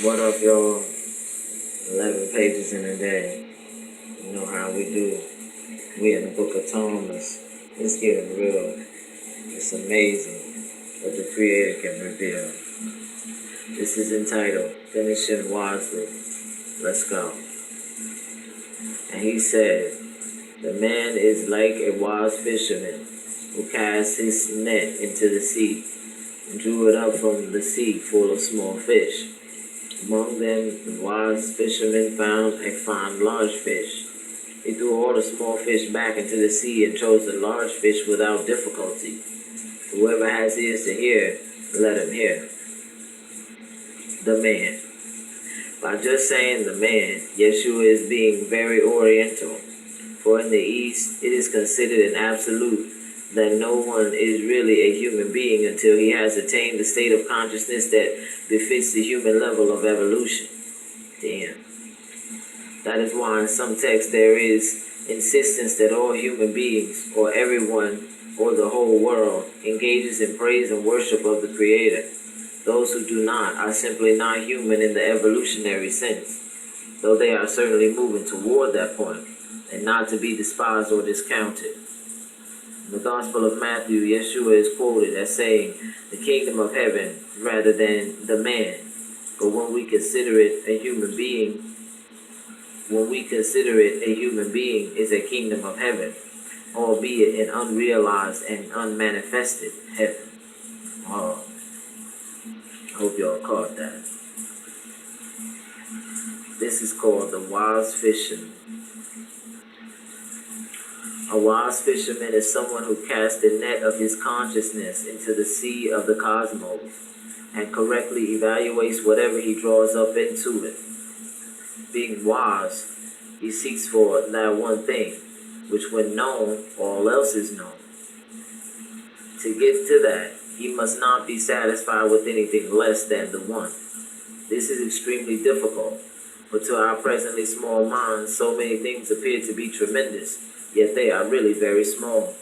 What up, y'all? 11 pages in a day. You know how we do. We in the book of Thomas. It's getting real. It's amazing what the Creator can reveal. This is entitled Finishing Wisely. Let's go. And he said, the man is like a wise fisherman who cast his net into the sea and drew it up from the sea full of small fish. Among them, the wise fisherman found a fine large fish. He threw all the small fish back into the sea and chose the large fish without difficulty. Whoever has ears to hear, let him hear. The man. By just saying the man, Yeshua is being very oriental. For in the East, it is considered an absolute that no one is really a human being until he has attained the state of consciousness that befits the human level of evolution. Damn. That is why in some texts there is insistence that all human beings, or everyone, or the whole world, engages in praise and worship of the Creator. Those who do not are simply not human in the evolutionary sense, though they are certainly moving toward that point, and not to be despised or discounted. In the Gospel of Matthew, Yeshua is quoted as saying, the kingdom of heaven, rather than the man. But when we consider it a human being, is a kingdom of heaven, albeit an unrealized and unmanifested heaven. Oh, I hope y'all caught that. This is called the wise fisherman. A wise fisherman is someone who casts the net of his consciousness into the sea of the cosmos and correctly evaluates whatever he draws up into it. Being wise, he seeks for that one thing, which when known, all else is known. To get to that, he must not be satisfied with anything less than the one. This is extremely difficult, for to our presently small minds, so many things appear to be tremendous, yet they are really very small.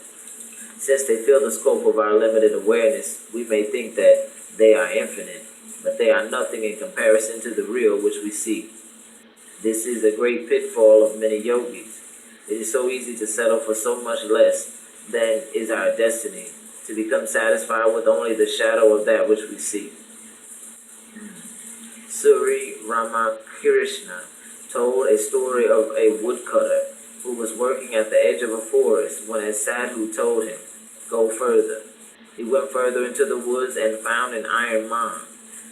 Since they fill the scope of our limited awareness, we may think that they are infinite, but they are nothing in comparison to the real which we see. This is a great pitfall of many yogis. It is so easy to settle for so much less than is our destiny, to become satisfied with only the shadow of that which we see. Sri Ramakrishna told a story of a woodcutter who was working at the edge of a forest when a sadhu told him, go further. He went further into the woods and found an iron mine.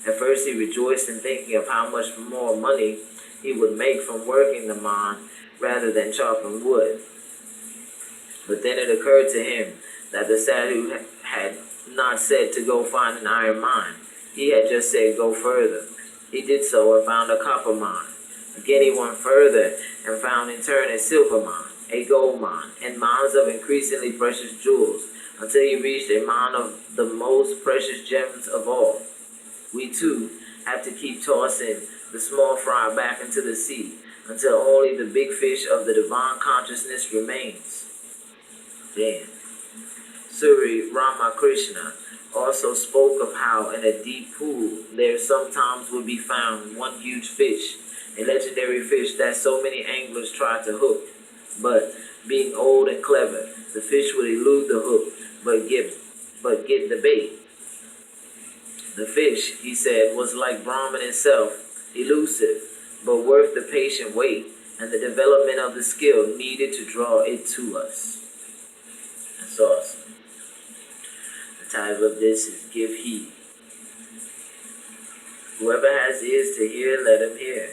At first he rejoiced in thinking of how much more money he would make from working the mine rather than chopping wood. But then it occurred to him that the sadhu had not said to go find an iron mine. He had just said go further. He did so and found a copper mine. Again he went further and found in turn a silver mine, a gold mine, and mines of increasingly precious jewels, until he reached a mine of the most precious gems of all. We too have to keep tossing the small fry back into the sea until only the big fish of the divine consciousness remains. Damn. Sri Ramakrishna also spoke of how in a deep pool there sometimes would be found one huge fish, a legendary fish that so many anglers tried to hook. But being old and clever, the fish would elude the hook but get the bait. The fish, he said, was like Brahman himself, elusive, but worth the patient wait and the development of the skill needed to draw it to us. That's awesome. The title of this is Give Heed. Whoever has ears to hear, let him hear,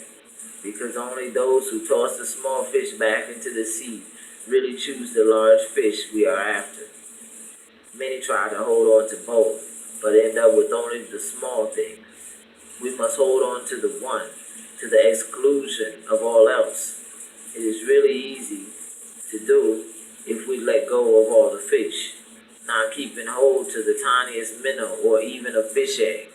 because only those who toss the small fish back into the sea really choose the large fish we are after. Many try to hold on to both, but end up with only the small things. We must hold on to the one, to the exclusion of all else. It is really easy to do if we let go of all the fish, not keeping hold to the tiniest minnow or even a fish egg.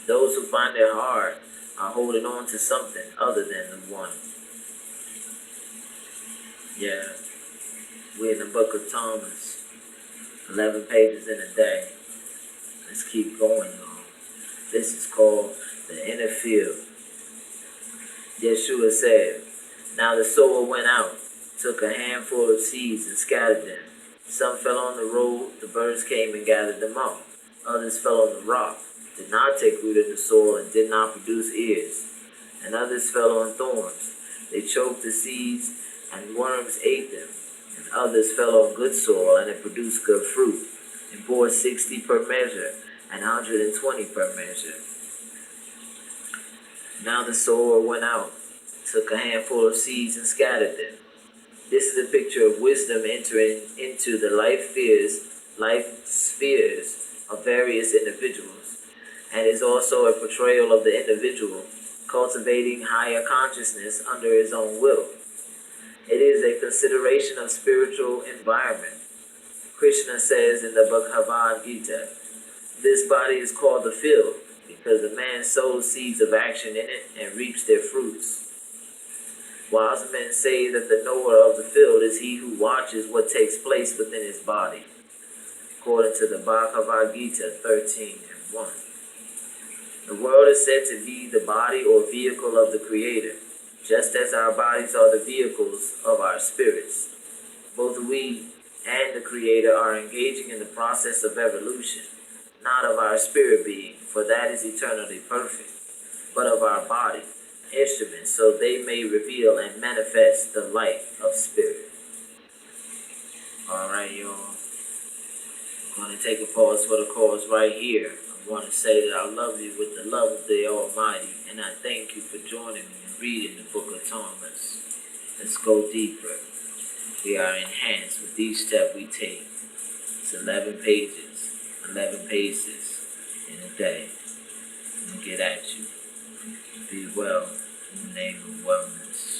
Those who find it hard are holding on to something other than the one. Yeah, we're in the book of Thomas, 11 pages in a day. Let's keep going, y'all. This is called the inner field. Yeshua said, "Now the sower went out, took a handful of seeds and scattered them. Some fell on the road, the birds came and gathered them up. Others fell on the rock, did not take root in the soil, and did not produce ears. And others fell on thorns. They choked the seeds, and worms ate them. And others fell on good soil, and it produced good fruit, and bore 60 per measure, and 120 per measure." Now the sower went out, took a handful of seeds and scattered them. This is a picture of wisdom entering into the life spheres of various individuals, and is also a portrayal of the individual cultivating higher consciousness under his own will. It is a consideration of spiritual environment. Krishna says in the Bhagavad Gita, "This body is called the field, because a man sows seeds of action in it and reaps their fruits." Wise men say that the knower of the field is he who watches what takes place within his body, according to the Bhagavad Gita 13:1. The world is said to be the body or vehicle of the Creator, just as our bodies are the vehicles of our spirits. Both we and the Creator are engaging in the process of evolution, not of our spirit being, for that is eternally perfect, but of our body, instruments, so they may reveal and manifest the light of spirit. Alright, y'all. I'm going to take a pause for the cause right here. I want to say that I love you with the love of the Almighty, and I thank you for joining me in reading the Book of Thomas. Let's go deeper. We are enhanced with each step we take. It's 11 pages, 11 paces in a day. I'm going to get at you. Be well in the name of wellness.